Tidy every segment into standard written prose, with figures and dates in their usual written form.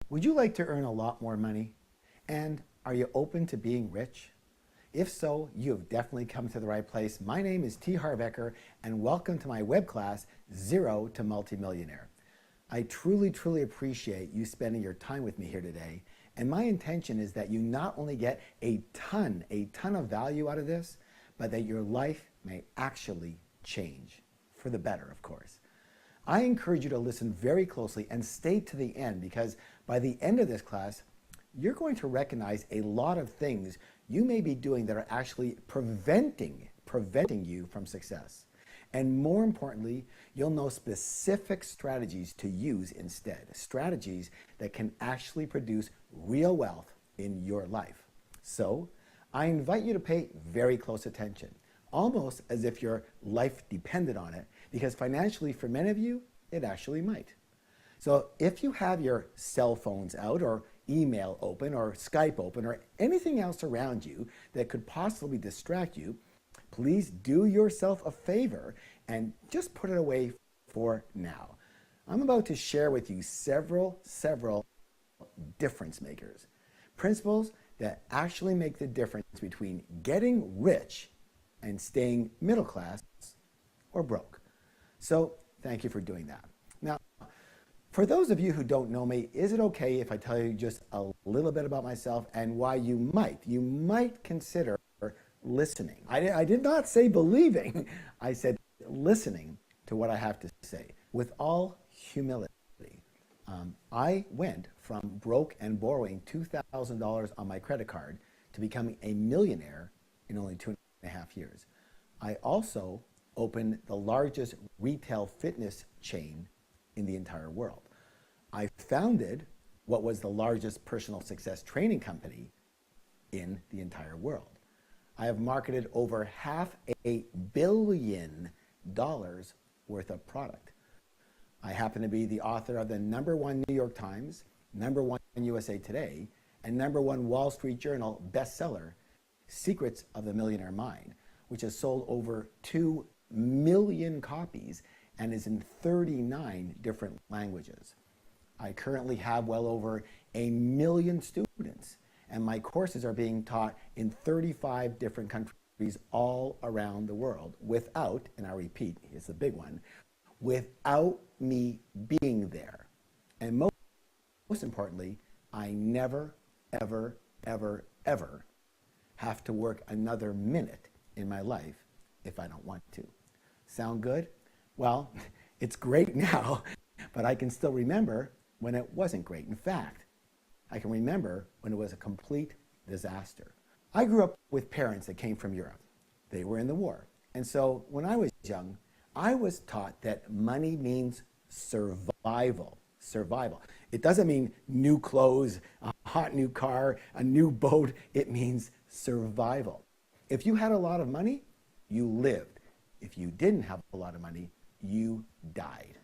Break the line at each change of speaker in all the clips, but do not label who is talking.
Would you like to earn a lot more money? And are you open to being rich? If so, you have definitely come to the right place. My name is Harv Eker, and welcome to my web class, Zero to Multimillionaire. I truly appreciate you spending your time with me here today. And my intention is that you not only get a ton of value out of this, but that your life may actually change, for the better, of course. I encourage you to listen very closely and stay to the end, because by the end of this class, you're going to recognize a lot of things you may be doing that are actually preventing you from success. And more importantly, you'll know specific strategies to use instead, strategies that can actually produce real wealth in your life. So I invite you to pay very close attention, almost as if your life depended on it, because financially for many of you, it actually might. So if you have your cell phones out, or email open, or Skype open, or anything else around you that could possibly distract you, please do yourself a favor and just put it away for now. I'm about to share with you several difference makers, principles that actually make the difference between getting rich and staying middle class or broke. So thank you for doing that. Now, for those of you who don't know me, is it okay if I tell you just a little bit about myself and why you might consider listening? I did not say believing. I said listening to what I have to say with all humility. I went from broke and borrowing $2,000 on my credit card to becoming a millionaire in only 2.5 years. I also opened the largest retail fitness chain in the entire world. I founded what was the largest personal success training company in the entire world. I have marketed over $500 million worth of product. I happen to be the author of the #1 New York Times, #1 USA Today, and #1 Wall Street Journal bestseller, Secrets of the Millionaire Mind, which has sold over 2 million copies and is in 39 different languages. I currently have well over 1 million students, and my courses are being taught in 35 different countries all around the world without, and I repeat, it's the big one, without me being there. And most importantly, I never, ever have to work another minute in my life if I don't want to. Sound good? Well, it's great now, but I can still remember when it wasn't great. In fact, I can remember when it was a complete disaster. I grew up with parents that came from Europe. They were in the war. And so when I was young, I was taught that money means survival. Survival. It doesn't mean new clothes, a hot new car, a new boat. It means survival. If you had a lot of money, you lived. If you didn't have a lot of money, you died.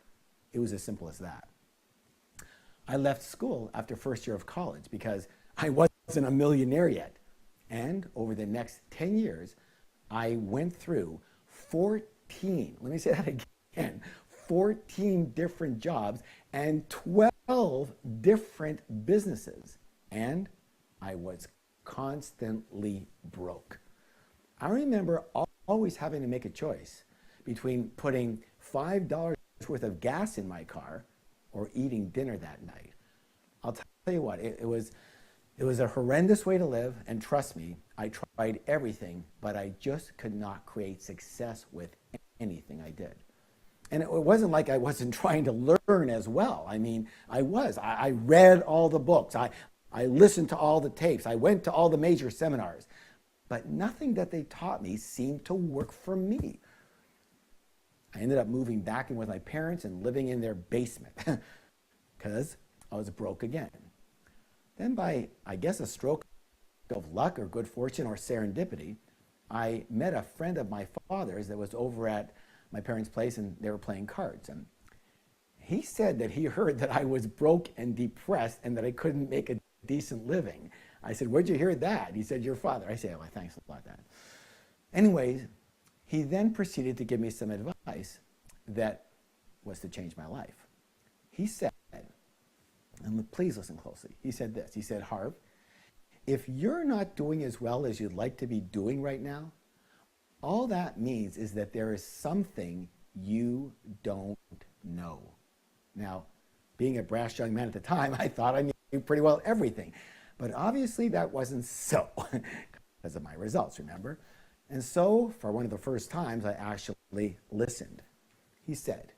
It was as simple as that. I left school after first year of college because I wasn't a millionaire yet. And over the next 10 years, I went through 14, let me say that again, 14 different jobs and 12 different businesses. And I was constantly broke. I remember always having to make a choice between putting $5 worth of gas in my car or eating dinner that night. I'll tell you what, it was a horrendous way to live, and trust me, I tried everything, but I just could not create success with anything I did. And it wasn't like I wasn't trying to learn as well. I mean, I was. I read all the books. I listened to all the tapes. I went to all the major seminars. But nothing that they taught me seemed to work for me. I ended up moving back in with my parents and living in their basement because I was broke again. Then by, I guess, a stroke of luck or good fortune or serendipity, I met a friend of my father's that was over at my parents' place, and they were playing cards. And he said that he heard that I was broke and depressed and that I couldn't make a decent living. I said, "Where'd you hear that?" He said, "Your father." I said, "Oh, thanks a lot, Dad." Anyways, he then proceeded to give me some advice that was to change my life. He said, and And please listen closely. He said this. He said, Harv, if you're not doing as well as you'd like to be doing right now, all that means is that there is something you don't know. Now, being a brash young man at the time, I thought I knew pretty well everything. But obviously that wasn't so because of my results, remember? And so, for one of the first times, I actually listened. He said,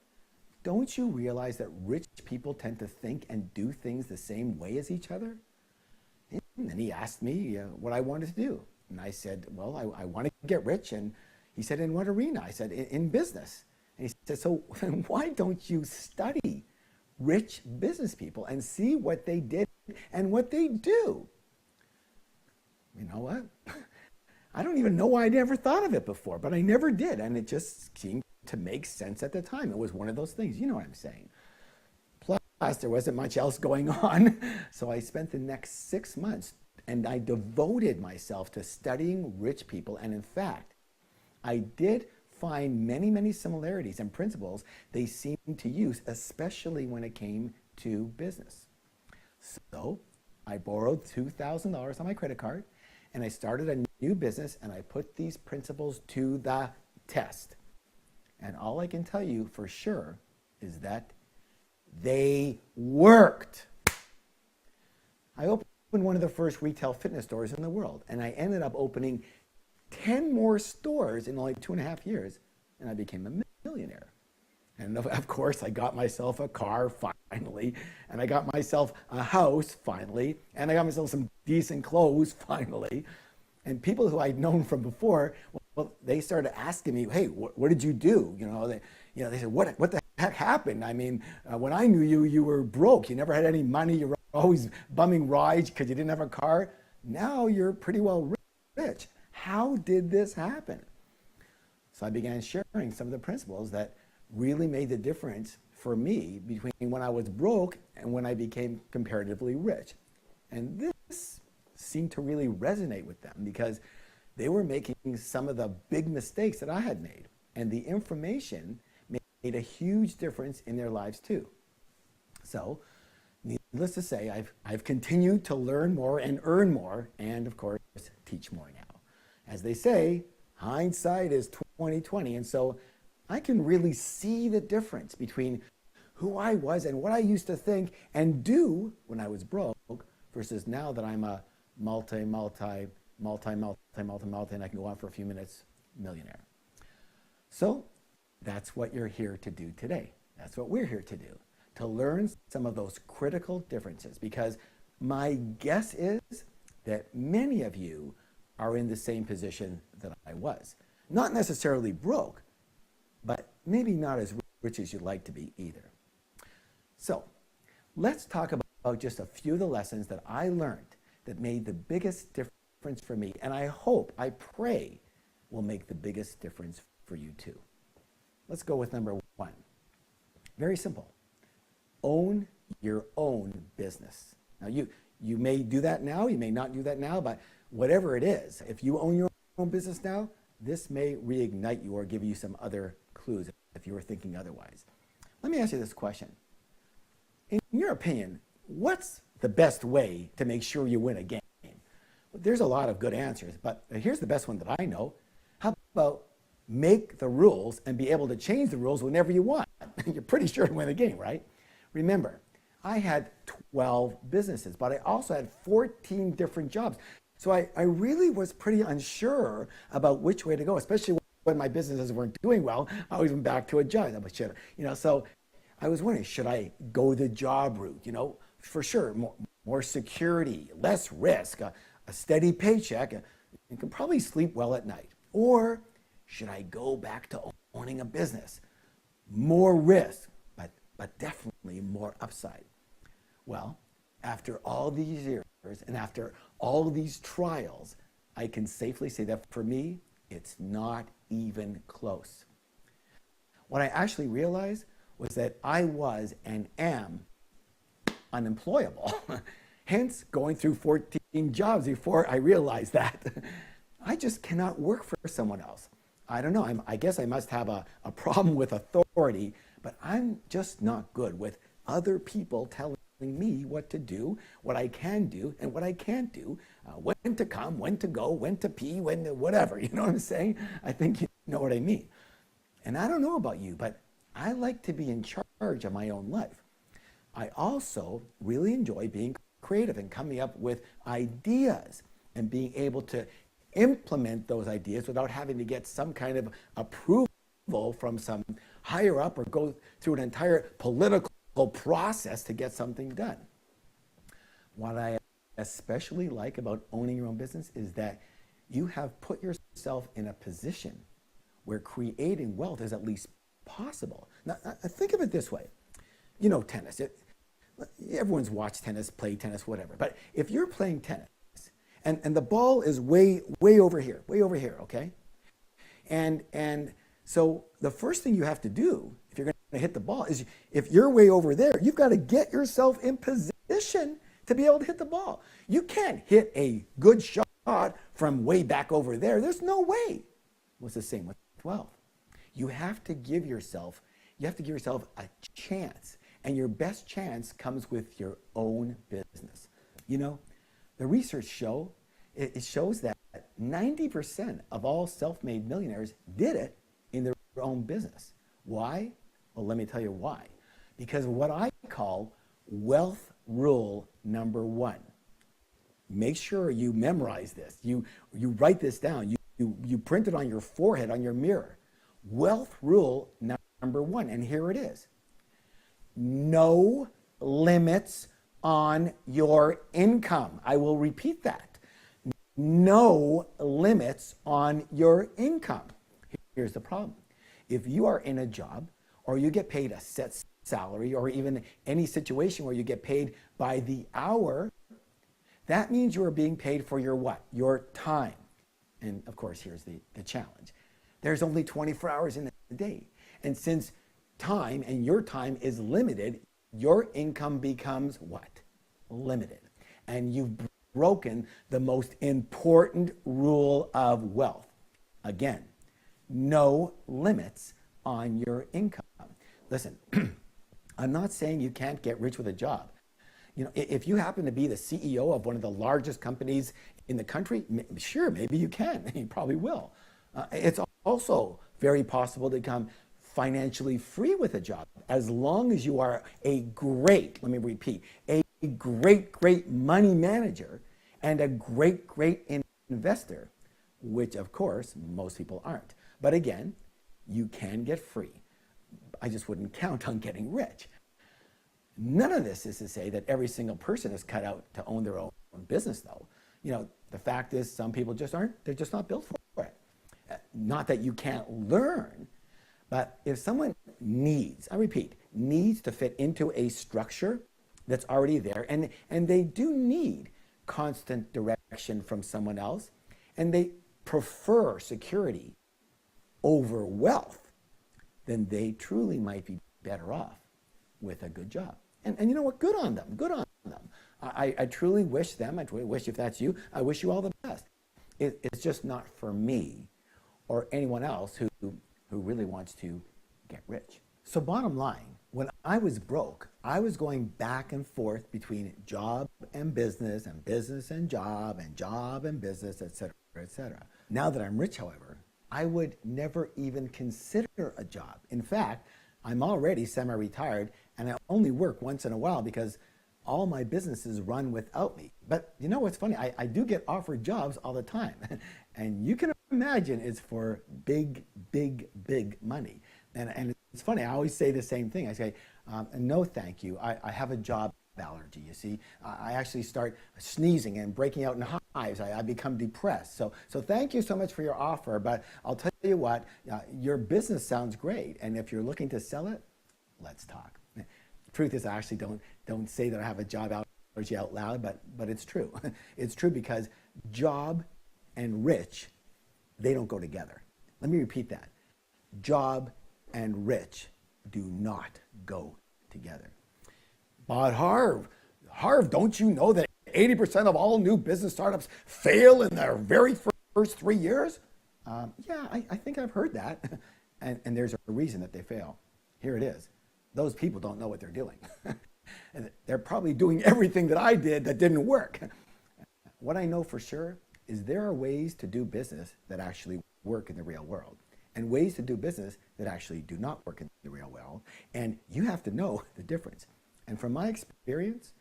don't you realize that rich people tend to think and do things the same way as each other? And then he asked me what I wanted to do. And I said, well, I want to get rich. And he said, in what arena? I said, in business. And he said, so why don't you study rich business people and see what they did and what they do? You know what? I don't even know why I never thought of it before, but I never did. And it just seemed to make sense at the time. It was one of those things, you know what I'm saying. Plus, there wasn't much else going on. So I spent the next 6 months and I devoted myself to studying rich people. And in fact, I did find many, many similarities and principles they seemed to use, especially when it came to business. So I borrowed $2,000 on my credit card and I started a new business and I put these principles to the test. And all I can tell you for sure is that they worked. I opened one of the first retail fitness stores in the world, and I ended up opening 10 more stores in only 2.5 years, and I became a millionaire. And of course, I got myself a car finally, and I got myself a house finally, and I got myself some decent clothes finally. And people who I'd known from before, well, they started asking me, hey, what did you do? They said, what the heck happened? I mean, when I knew you, you were broke. You never had any money. You were always bumming rides because you didn't have a car. Now you're pretty well rich. How did this happen? So I began sharing some of the principles that really made the difference for me between when I was broke and when I became comparatively rich. And this seemed to really resonate with them because they were making some of the big mistakes that I had made. And the information made a huge difference in their lives too. So, needless to say, I've continued to learn more and earn more, and of course, teach more now. As they say, hindsight is 20/20, and so I can really see the difference between who I was and what I used to think and do when I was broke versus now that I'm a multi, and I can go on for a few minutes, millionaire. So that's what you're here to do today. That's what we're here to do, to learn some of those critical differences, because my guess is that many of you are in the same position that I was. Not necessarily broke, but maybe not as rich as you'd like to be either. So let's talk about just a few of the lessons that I learned that made the biggest difference for me, and I hope, I pray, will make the biggest difference for you too. Let's go with number 1. Very simple. Own your own business. Now you may do that now, you may not do that now, but whatever it is, if you own your own business now, this may reignite you or give you some other clues if you were thinking otherwise. Let me ask you this question. In your opinion, what's the best way to make sure you win a game? Well, there's a lot of good answers, but here's the best one that I know. How about make the rules and be able to change the rules whenever you want? You're pretty sure to win the game, right? Remember, I had 12 businesses, but I also had 14 different jobs. So I really was pretty unsure about which way to go, especially when my businesses weren't doing well. I always went back to a job. So I was wondering, should I go the job route? For sure, more security, less risk, a steady paycheck, and can probably sleep well at night. Or should I go back to owning a business? More risk, but definitely more upside. Well, after all these years and after all these trials, I can safely say that for me, it's not even close. What I actually realized was that I was and am unemployable. Hence, going through 14 jobs before I realized that. I just cannot work for someone else. I don't know, I guess I must have a problem with authority, but I'm just not good with other people telling me what to do, what I can do, and what I can't do, when to come, when to go, when to pee, when to whatever. You know what I'm saying? I think you know what I mean. And I don't know about you, but I like to be in charge of my own life. I also really enjoy being creative and coming up with ideas and being able to implement those ideas without having to get some kind of approval from some higher up or go through an entire political process to get something done. What I especially like about owning your own business is that you have put yourself in a position where creating wealth is at least possible. Now, think of it this way. You know, tennis. Everyone's watched tennis, played tennis, whatever. But if you're playing tennis and the ball is way over here, okay? And so the first thing you have to do if you're going to hit the ball is, if you're way over there, you've got to get yourself in position to be able to hit the ball. You can't hit a good shot from way back over there. There's no way. Well, it's the same with wealth. You have to give yourself a chance. And your best chance comes with your own business. You know, the research shows that 90% of all self-made millionaires did it in their own business. Why? Well, let me tell you why. Because of what I call wealth rule number 1. Make sure you memorize this. You write this down. You print it on your forehead, on your mirror. Wealth rule number 1, and here it is. No limits on your income. I will repeat that. No limits on your income. Here's the problem. If you are in a job or you get paid a set salary, or even any situation where you get paid by the hour, that means you are being paid for your what? Your time. And of course, here's the challenge. There's only 24 hours in the day. And since time and your time is limited, your income becomes what? Limited. And you've broken the most important rule of wealth. Again, no limits on your income. Listen, I'm not saying you can't get rich with a job. You know, if you happen to be the CEO of one of the largest companies in the country, sure, maybe you can. You probably will. It's also very possible to become financially free with a job, as long as you are a great, let me repeat, a great money manager and a great investor, which of course most people aren't. But again, you can get free. I just wouldn't count on getting rich. None of this is to say that every single person is cut out to own their own business, though. You know, the fact is, some people just aren't, they're just not built for it. Not that you can't learn, but if someone needs, I repeat, needs to fit into a structure that's already there, and they do need constant direction from someone else, and they prefer security over wealth, then they truly might be better off with a good job. And you know what? Good on them. Good on them. I truly wish them, I truly wish, if that's you, I wish you all the best. It's just not for me or anyone else who really wants to get rich. So bottom line, when I was broke, I was going back and forth between job and business and job and business, etc., etc. Now that I'm rich, however, I would never even consider a job. In fact, I'm already semi-retired and I only work once in a while because all my businesses run without me. But you know what's funny? I do get offered jobs all the time. And you can imagine it's for big money. And it's funny, I always say the same thing. I say, no thank you, I have a job allergy, you see. I actually start sneezing and breaking out in hives. I become depressed. So thank you so much for your offer, but I'll tell you what, your business sounds great, and if you're looking to sell it, let's talk. Truth is, I actually don't say that I have a job allergy out loud, but it's true. It's true, because job and rich, they don't go together. Let me repeat that. Job and rich do not go together. But Harv, don't you know that 80% of all new business startups fail in their very first 3 years? Yeah, I think I've heard that. And there's a reason that they fail. Here it is. Those people don't know what they're doing. And they're probably doing everything that I did that didn't work. What I know for sure is there are ways to do business that actually work in the real world, and ways to do business that actually do not work in the real world. And you have to know the difference. And from my experience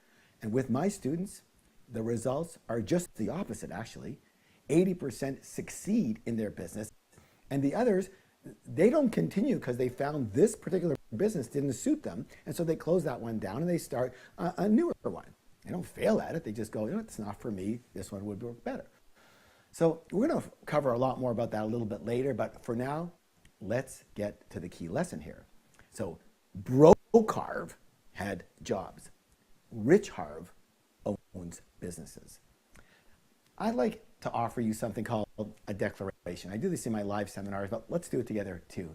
and with my students, the results are just the opposite, actually. 80% succeed in their business, and the others, they don't continue because they found this particular business didn't suit them, and so they close that one down and they start a newer one. They don't fail at it, they just go, you know, it's not for me, this one would work better. So we're going to cover a lot more about that a little bit later, but for now, let's get to the key lesson here. So broke Harv had jobs. Rich Harv owns businesses. I'd like to offer you something called a declaration. I do this in my live seminars, but let's do it together too.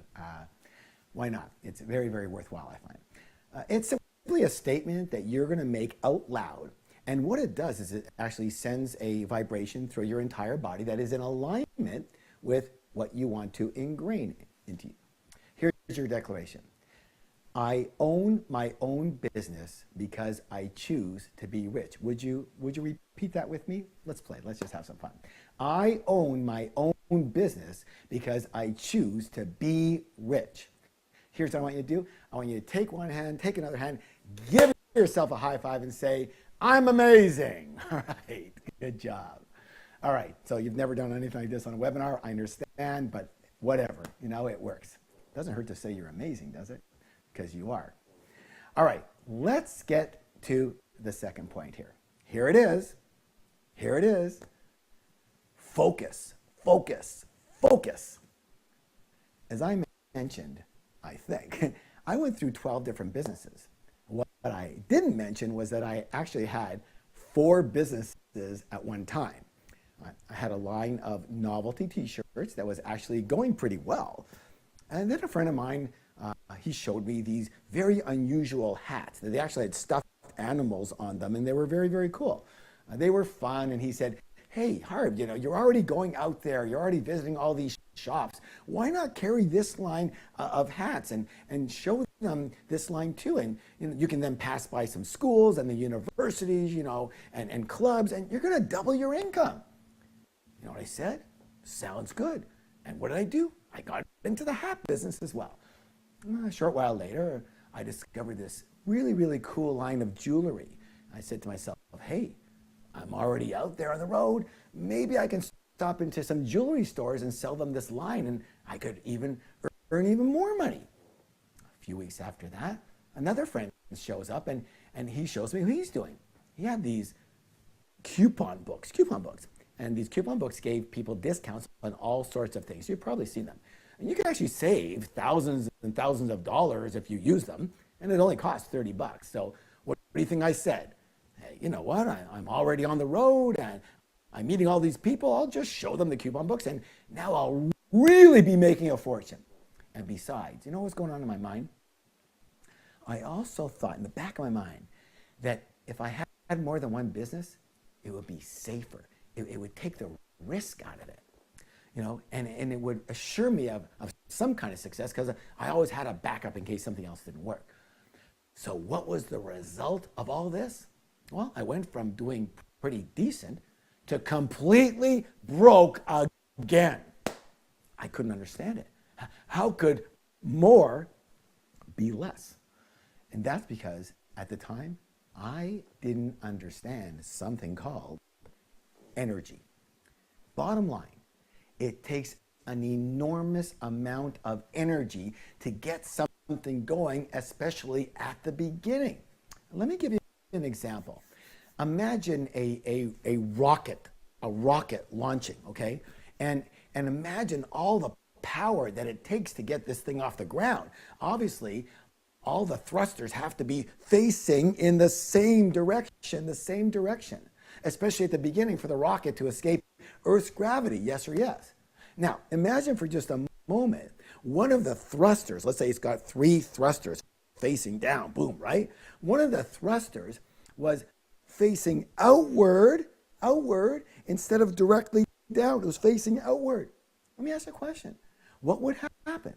Why not? It's very, very worthwhile, I find. It's simply a statement that you're going to make out loud. And what it does is it actually sends a vibration through your entire body that is in alignment with what you want to ingrain into you. Here's your declaration. I own my own business because I choose to be rich. Would you repeat that with me? Let's play. Let's just have some fun. I own my own business because I choose to be rich. Here's what I want you to do. I want you to take one hand, take another hand, give yourself a high five and say, I'm amazing. All right, good job. All right, so you've never done anything like this on a webinar. I understand, but whatever, you know, it works. Doesn't hurt to say you're amazing, does it? Because you are. All right, let's get to the second point here. Here it is. Here it is. Focus, focus, focus. As I mentioned, I think, I went through 12 different businesses. What I didn't mention was that I actually had 4 businesses at one time. I had a line of novelty t-shirts that was actually going pretty well. And then a friend of mine, he showed me these very unusual hats. They actually had stuffed animals on them, and they were very, very cool. They were fun, and he said, hey, Harv, you know, you're already going out there, you're already visiting all these shops. Why not carry this line of hats and show them this line too? And you know, you can then pass by some schools and the universities, you know, and clubs, and you're gonna double your income. You know what I said? Sounds good. And what did I do? I got into the hat business as well. A short while later, I discovered this really, really cool line of jewelry. I said to myself, hey, I'm already out there on the road. Maybe I can stop into some jewelry stores and sell them this line, and I could even earn even more money. A few weeks after that, another friend shows up, and he shows me what he's doing. He had these coupon books. And these coupon books gave people discounts on all sorts of things. You've probably seen them. And you can actually save thousands and thousands of dollars if you use them, and it only costs $30. So what do you think I said? Hey, you know what? I'm already on the road, and I'm meeting all these people. I'll just show them the coupon books, and now I'll really be making a fortune. And besides, you know what's going on in my mind? I also thought in the back of my mind that if I had more than one business, it would be safer. It would take the risk out of it, you know, and it would assure me of some kind of success because I always had a backup in case something else didn't work. So what was the result of all this? Well, I went from doing pretty decent to completely broke again. I couldn't understand it. How could more be less? And that's because at the time, I didn't understand something called energy. Bottom line, it takes an enormous amount of energy to get something going, especially at the beginning. Let me give you an example. Imagine a rocket launching, okay? And imagine all the power that it takes to get this thing off the ground. Obviously, all the thrusters have to be facing in the same direction, especially at the beginning for the rocket to escape Earth's gravity, yes or yes. Now, imagine for just a moment, one of the thrusters, let's say it's got 3 thrusters facing down, boom, right? One of the thrusters was facing outward instead of directly down. It was facing outward. Let me ask you a question. What would happen?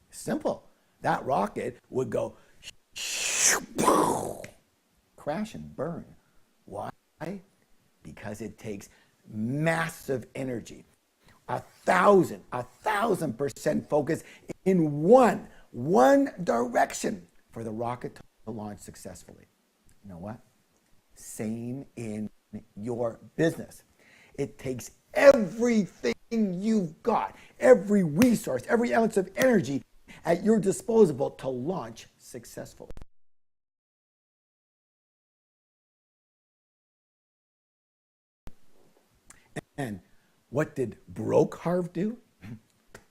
Simple. That rocket would go crash and burn. Why? Because it takes massive energy. 1,000% focus in one direction for the rocket to launch successfully. You know what? Same in your business. It takes everything you've got, every resource, every ounce of energy at your disposal to launch successfully. And what did broke Harv do?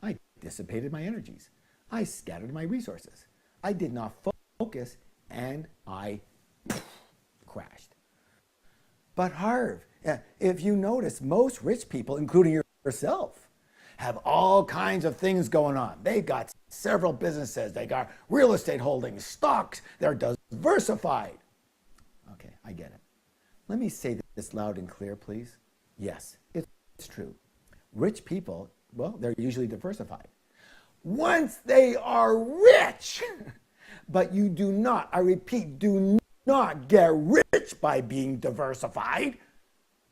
I dissipated my energies. I scattered my resources. I did not focus, and I crashed. But Harv, if you notice, most rich people, including yourself, have all kinds of things going on. They've got several businesses. They got real estate holdings, stocks. They're diversified. Okay, I get it. Let me say this loud and clear, please. Yes, it's true. Rich people, well, they're usually diversified. Once they are rich, but you do not, I repeat, do not get rich by being diversified.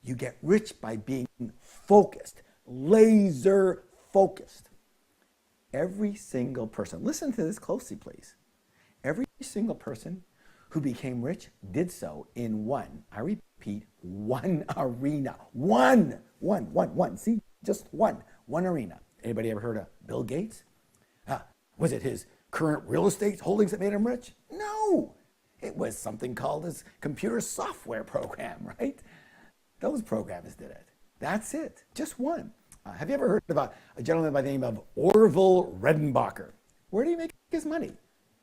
You get rich by being focused, laser focused. Every single person, listen to this closely, please. Every single person who became rich did so in one, I repeat, one arena. One. See, just one arena. Anybody ever heard of Bill Gates? Was it his current real estate holdings that made him rich? No. It was something called his computer software program, right? Those programs did it. That's it. Just one. Have you ever heard about a gentleman by the name of Orville Redenbacher? Where do you make his money?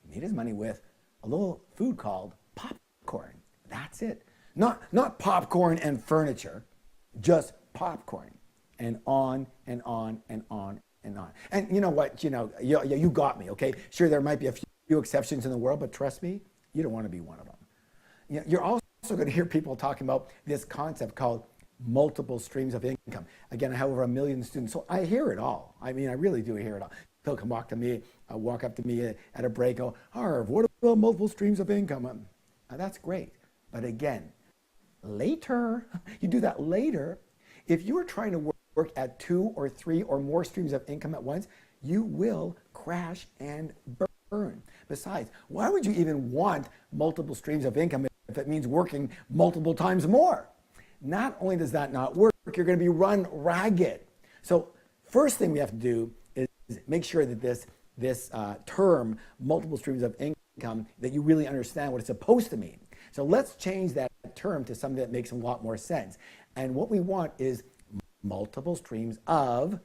He made his money with a little food called popcorn. That's it. Not popcorn and furniture, just popcorn. And on and on and on and on. And you know what? You got me, okay? Sure, there might be a few exceptions in the world, but trust me, you don't want to be one of them. You're also going to hear people talking about this concept called multiple streams of income. Again, I have over 1 million students, so I hear it all. I mean, I really do hear it all. They'll come walk up to me at a break, go, Harv, what about multiple streams of income? That's great. But again, later, you do that later. If you are trying to work at 2 or 3 or more streams of income at once, you will crash and burn. Besides, why would you even want multiple streams of income if it means working multiple times more? Not only does that not work, you're going to be run ragged. So first thing we have to do is make sure that this term, multiple streams of income, that you really understand what it's supposed to mean. So let's change that term to something that makes a lot more sense. And what we want is multiple streams of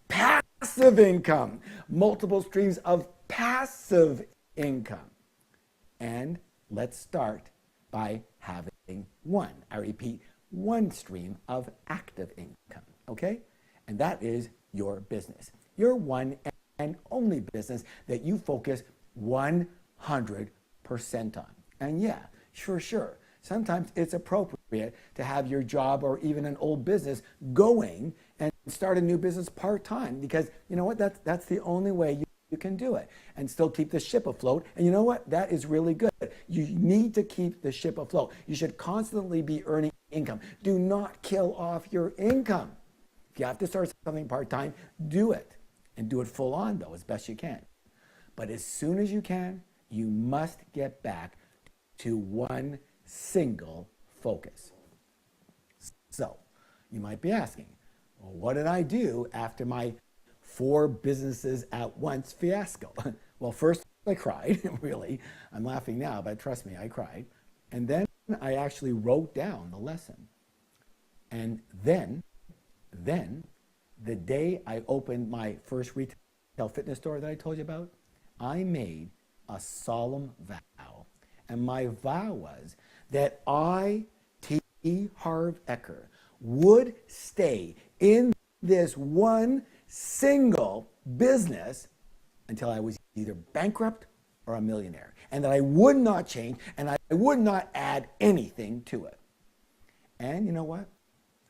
passive income. Multiple streams of passive income. And let's start by having one. I repeat, one stream of active income, okay? And that is your business. Your one and only business that you focus 100% on. And yeah, sure. Sometimes it's appropriate to have your job or even an old business going and start a new business part-time, because you know what? That's the only way you can do it and still keep the ship afloat. And you know what? That is really good. You need to keep the ship afloat. You should constantly be earning income. Do not kill off your income. If you have to start something part-time, do it. And do it full on, though, as best you can. But as soon as you can, you must get back to one single focus. So, you might be asking, well, what did I do after my 4 businesses at once fiasco? Well, first I cried, really. I'm laughing now, but trust me, I cried. And then I actually wrote down the lesson. And then, the day I opened my first retail fitness store that I told you about, I made a solemn vow. And my vow was that I, Harv Eker, would stay in this one single business until I was either bankrupt or a millionaire, and that I would not change and I would not add anything to it. And you know what?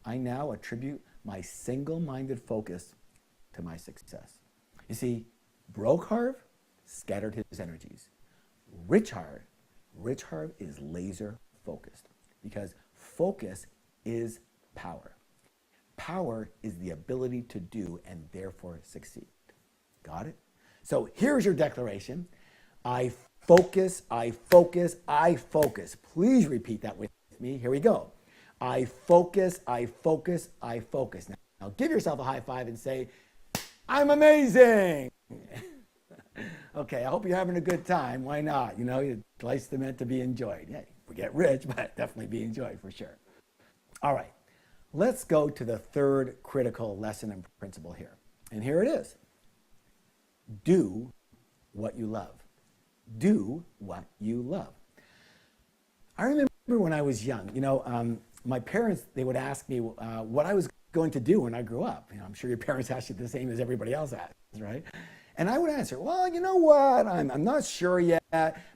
I now attribute my single-minded focus to my success. You see, broke Harv scattered his energies. Rich Harv Rich Harv is laser focused because focus is power. Power is the ability to do and therefore succeed. Got it? So here's your declaration. I focus, I focus, I focus. Please repeat that with me. Here we go. I focus, I focus, I focus. Now give yourself a high five and say, I'm amazing. Okay, I hope you're having a good time. Why not? You know, life's meant to be enjoyed. Yeah, we get rich, but definitely be enjoyed for sure. All right, let's go to the third critical lesson and principle here. And here it is. Do what you love. Do what you love. I remember when I was young, you know, my parents, they would ask me what I was going to do when I grew up. You know, I'm sure your parents ask you the same as everybody else asks, right? And I would answer, well, you know what, I'm not sure yet,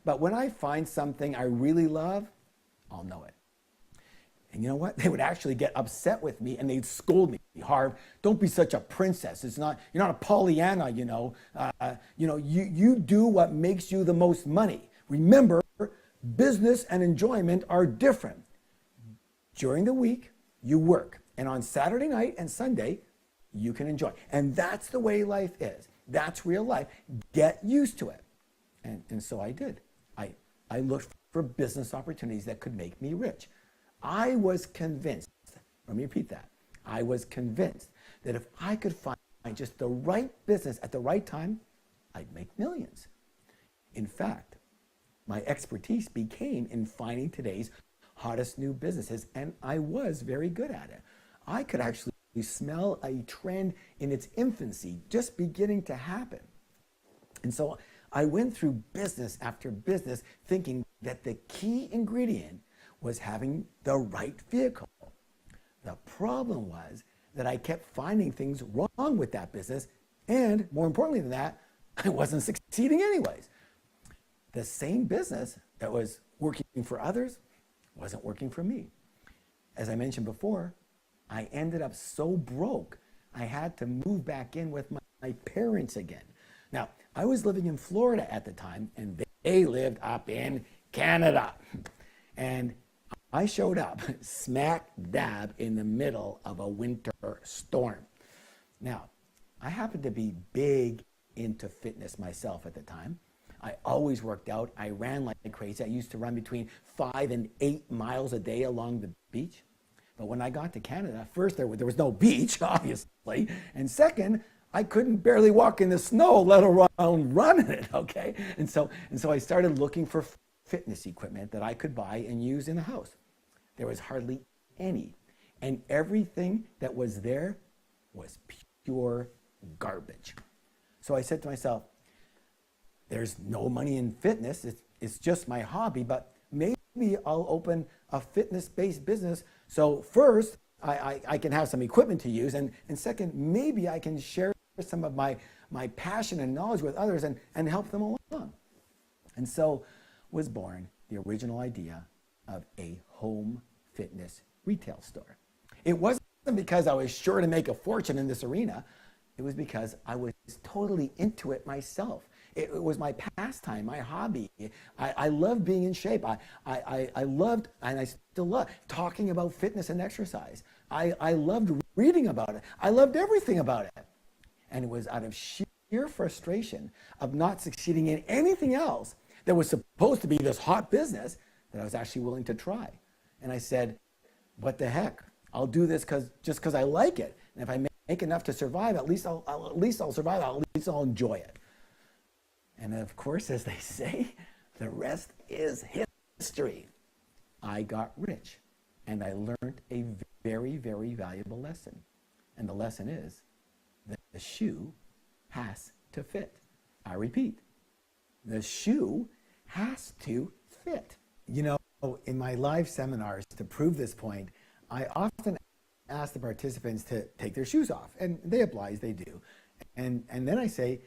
but when I find something I really love, I'll know it. And you know what? They would actually get upset with me and they'd scold me. Harv, don't be such a princess. You're not a Pollyanna, you know. You do what makes you the most money. Remember, business and enjoyment are different. During the week, you work. And on Saturday night and Sunday, you can enjoy. And that's the way life is. That's real life. Get used to it. And so I did. I looked for business opportunities that could make me rich. I was convinced, let me repeat that. I was convinced that if I could find just the right business at the right time, I'd make millions. In fact, my expertise became in finding today's hottest new businesses, and I was very good at it. I could actually smell a trend in its infancy just beginning to happen. And so I went through business after business thinking that the key ingredient was having the right vehicle. The problem was that I kept finding things wrong with that business, and more importantly than that, I wasn't succeeding anyways. The same business that was working for others wasn't working for me. As I mentioned before, I ended up so broke, I had to move back in with my parents again. Now, I was living in Florida at the time, and they lived up in Canada. And I showed up smack dab in the middle of a winter storm. Now, I happened to be big into fitness myself at the time. I always worked out. I ran like crazy. I used to run between 5 and 8 miles a day along the beach. But when I got to Canada, first there was no beach, obviously. And second, I couldn't barely walk in the snow, let alone run in it, okay? And so I started looking for fitness equipment that I could buy and use in the house. There was hardly any. And everything that was there was pure garbage. So I said to myself, there's no money in fitness. It's just my hobby, but maybe I'll open a fitness-based business. So first, I can have some equipment to use, and second, maybe I can share some of my passion and knowledge with others and help them along. And so was born the original idea of a home fitness retail store. It wasn't because I was sure to make a fortune in this arena. It was because I was totally into it myself. It was my pastime, my hobby. I loved being in shape. I loved, and I still love, talking about fitness and exercise. I loved reading about it. I loved everything about it. And it was out of sheer frustration of not succeeding in anything else that was supposed to be this hot business that I was actually willing to try. And I said, what the heck? I'll do this just because I like it. And if I make enough to survive, at least I'll survive. At least I'll enjoy it. And of course, as they say, the rest is history. I got rich, and I learned a very, very valuable lesson. And the lesson is that the shoe has to fit. I repeat, the shoe has to fit. You know, in my live seminars, to prove this point, I often ask the participants to take their shoes off, and they oblige, they do. And then I say,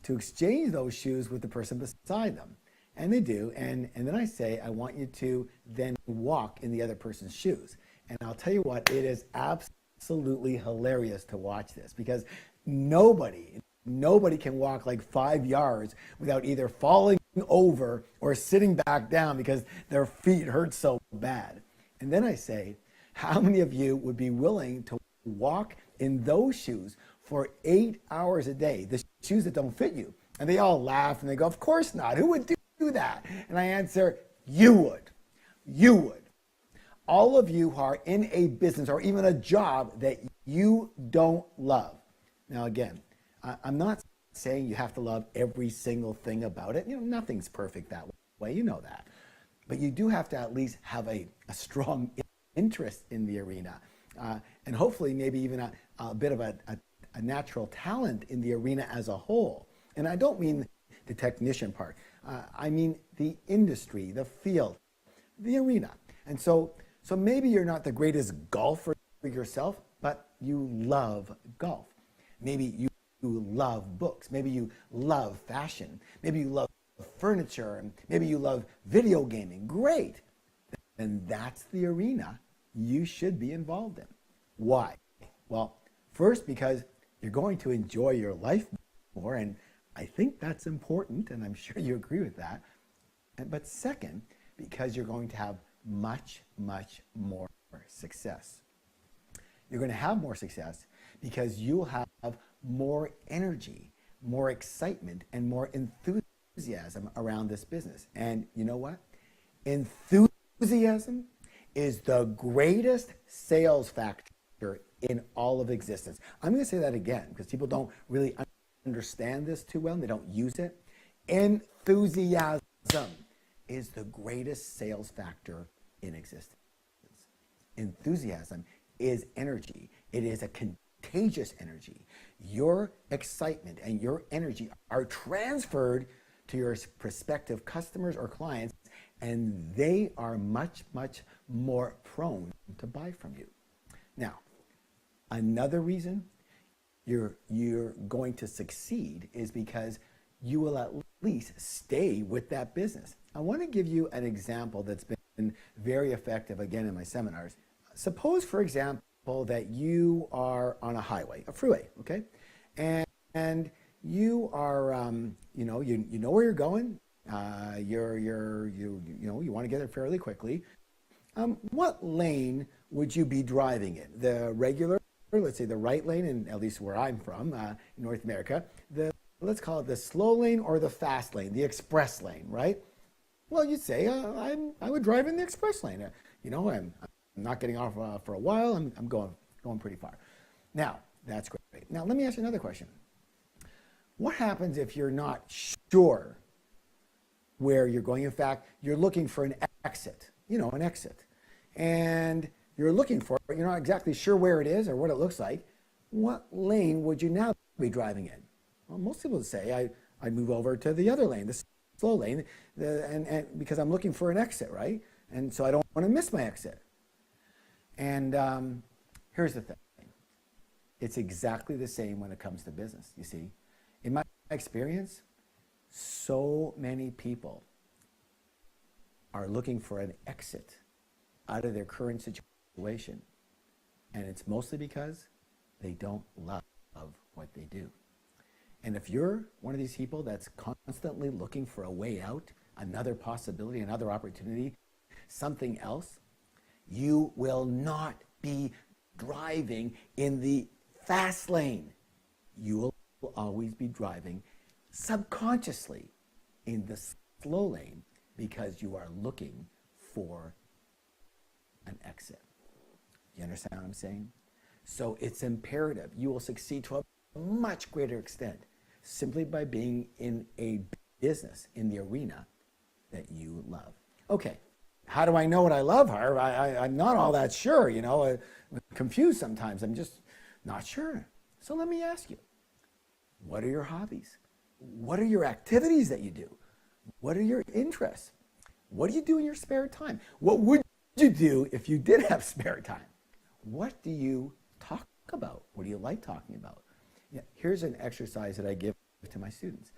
to exchange those shoes with the person beside them. And they do. And then I say, I want you to then walk in the other person's shoes. And I'll tell you what, it is absolutely hilarious to watch this, because nobody can walk like 5 yards without either falling over or sitting back down because their feet hurt so bad. And then I say, how many of you would be willing to walk in those shoes for 8 hours a day, the shoes that don't fit you? And they all laugh and they go, of course not. Who would do that? And I answer, you would. You would. All of you who are in a business or even a job that you don't love. Now again, I'm not saying you have to love every single thing about it. Nothing's perfect that way. You know that. But you do have to at least have a strong interest in the arena. And hopefully maybe even a bit of a natural talent in the arena as a whole. And I don't mean the technician part. I mean the industry, the field, the arena. And so maybe you're not the greatest golfer yourself, but you love golf. Maybe you love books. Maybe you love fashion. Maybe you love furniture. And maybe you love video gaming. Great. Then that's the arena you should be involved in. Why? Well, first, because you're going to enjoy your life more, and I think that's important, and I'm sure you agree with that. But second, because you're going to have much, much more success. You're going to have more success because you'll have more energy, more excitement, and more enthusiasm around this business. And you know what? Enthusiasm is the greatest sales factor in all of existence. I'm going to say that again because people don't really understand this too well and they don't use it. Enthusiasm is the greatest sales factor in existence. Enthusiasm is energy. It is a contagious energy. Your excitement and your energy are transferred to your prospective customers or clients, and they are much, much more prone to buy from you. Now, another reason you're going to succeed is because you will at least stay with that business. I want to give you an example that's been very effective, again, in my seminars. Suppose, for example, that you are on a highway, a freeway, okay? And you are, you know where you're going. You want to get there fairly quickly. What lane would you be driving in? The regular, let's say the right lane, and at least where I'm from, North America, let's call it the slow lane or the fast lane, the express lane, right? Well, you'd say, I would drive in the express lane. I'm not getting off for a while. I'm going pretty far. Now, that's great. Now, let me ask you another question. What happens if you're not sure where you're going? In fact, you're looking for an exit, an exit. And you're looking for it, you're not exactly sure where it is or what it looks like. What lane would you now be driving in? Well, most people would say, I'd move over to the other lane, the slow lane, and because I'm looking for an exit, right? And so I don't want to miss my exit. And here's the thing. It's exactly the same when it comes to business, you see. In my experience, so many people are looking for an exit out of their current situation. And it's mostly because they don't love what they do. And if you're one of these people that's constantly looking for a way out, another possibility, another opportunity, something else, you will not be driving in the fast lane. You will always be driving subconsciously in the slow lane because you are looking for an exit. You understand what I'm saying? So it's imperative. You will succeed to a much greater extent simply by being in a business, in the arena that you love. Okay, how do I know what I love, Harv? I'm not all that sure, I'm confused sometimes. I'm just not sure. So let me ask you, what are your hobbies? What are your activities that you do? What are your interests? What do you do in your spare time? What would you do if you did have spare time? What do you talk about? What do you like talking about? Yeah, here's an exercise that I give to my students.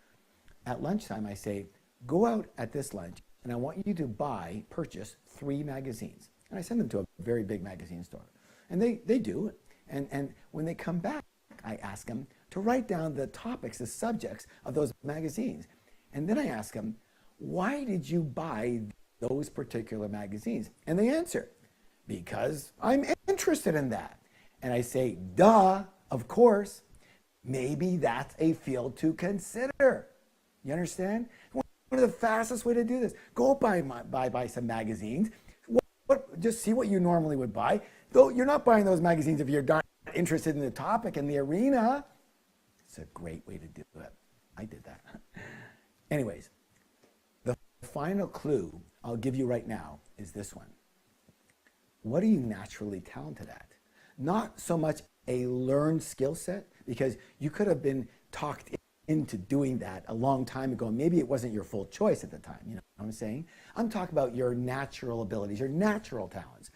At lunchtime, I say, go out at this lunch, and I want you to purchase 3 magazines. And I send them to a very big magazine store. And they do. And when they come back, I ask them to write down the topics, the subjects of those magazines. And then I ask them, why did you buy those particular magazines? And they answer, because I'm interested in that. And I say, duh, of course. Maybe that's a field to consider. You understand? One of the fastest way to do this, go buy some magazines. Just see what you normally would buy. Though you're not buying those magazines if you're not interested in the topic and the arena. It's a great way to do it. I did that. Anyways, the final clue I'll give you right now is this one. What are you naturally talented at? Not so much a learned skill set, because you could have been talked into doing that a long time ago. Maybe it wasn't your full choice at the time. You know what I'm saying? I'm talking about your natural abilities, your natural talents.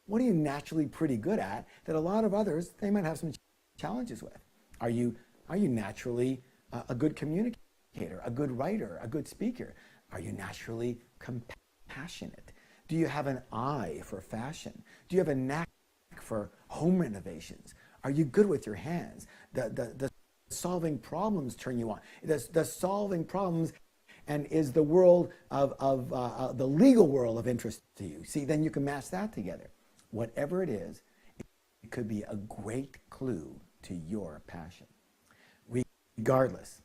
What are you naturally pretty good at that a lot of others, they might have some challenges with? Are you naturally a good communicator, a good writer, a good speaker? Are you naturally compassionate? Do you have an eye for fashion? Do you have a knack for home renovations? Are you good with your hands? The solving problems turn you on. The solving problems, and is the world of the legal world of interest to you? See, then you can match that together. Whatever it is, it could be a great clue to your passion. Regardless,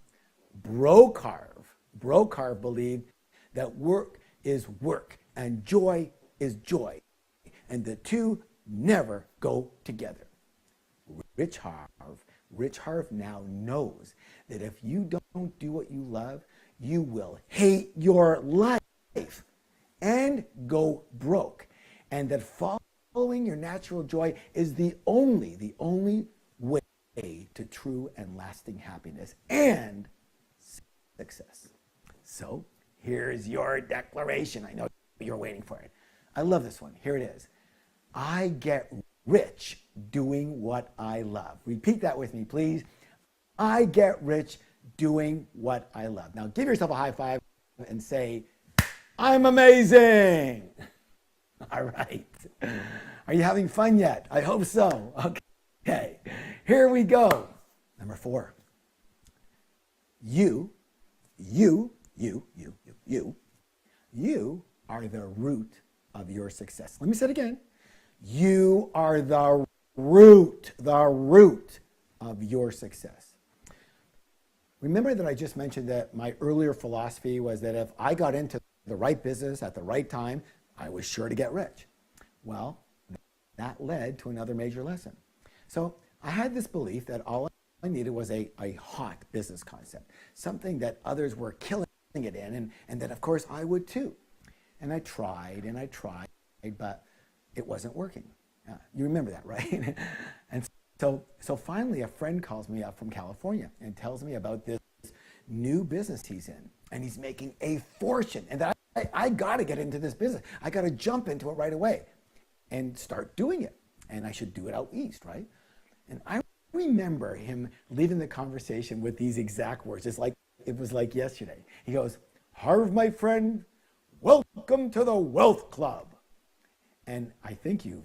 Harv believed that work is work and joy is joy, and the two never go together. Rich Harv now knows that if you don't do what you love, you will hate your life and go broke, and that following your natural joy is the only way to true and lasting happiness and success. So here's your declaration. I know you're waiting for it. I love this one. Here it is. I get rich doing what I love. Repeat that with me, please. I get rich doing what I love. Now give yourself a high five and say, I'm amazing. All right. Are you having fun yet? I hope so. Okay. Here we go. Number 4. You are the root of your success. Let me say it again. You are the root of your success. Remember that I just mentioned that my earlier philosophy was that if I got into the right business at the right time, I was sure to get rich. Well, that led to another major lesson. So I had this belief that all I needed was a hot business concept, something that others were killing it in, and that of course I would too. And I tried, but it wasn't working. You remember that, right? And so finally a friend calls me up from California and tells me about this new business he's in, and he's making a fortune, and that I got to get into this business. I got to jump into it right away and start doing it, and I should do it out east, right? And I remember him leaving the conversation with these exact words. It was like yesterday. He goes, Harv, my friend, welcome to the Wealth Club. And I think you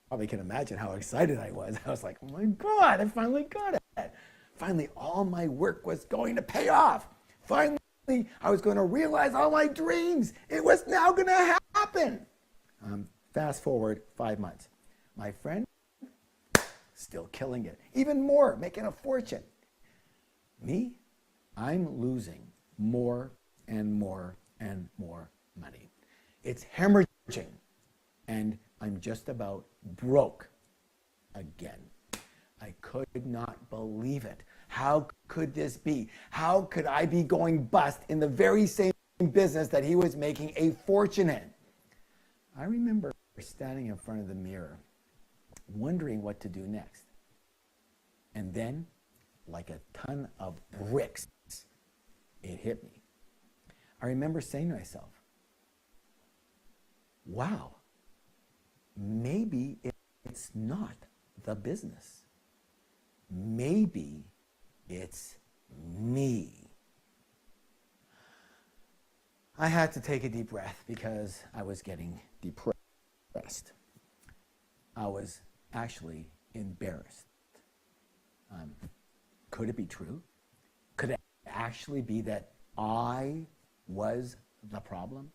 probably can imagine how excited I was. I was like, oh my God, I finally got it. Finally, all my work was going to pay off. Finally, I was going to realize all my dreams. It was now going to happen. Fast forward 5 months. My friend, still killing it. Even more, making a fortune. Me, I'm losing more and more and more money. It's hemorrhaging. And I'm just about broke again. I could not believe it. How could this be? How could I be going bust in the very same business that he was making a fortune in? I remember standing in front of the mirror, wondering what to do next. And then, like a ton of bricks, it hit me. I remember saying to myself, wow, maybe it's not the business. Maybe it's me. I had to take a deep breath because I was getting depressed. I was actually embarrassed. Could it be true? Could it actually be that I was the problem?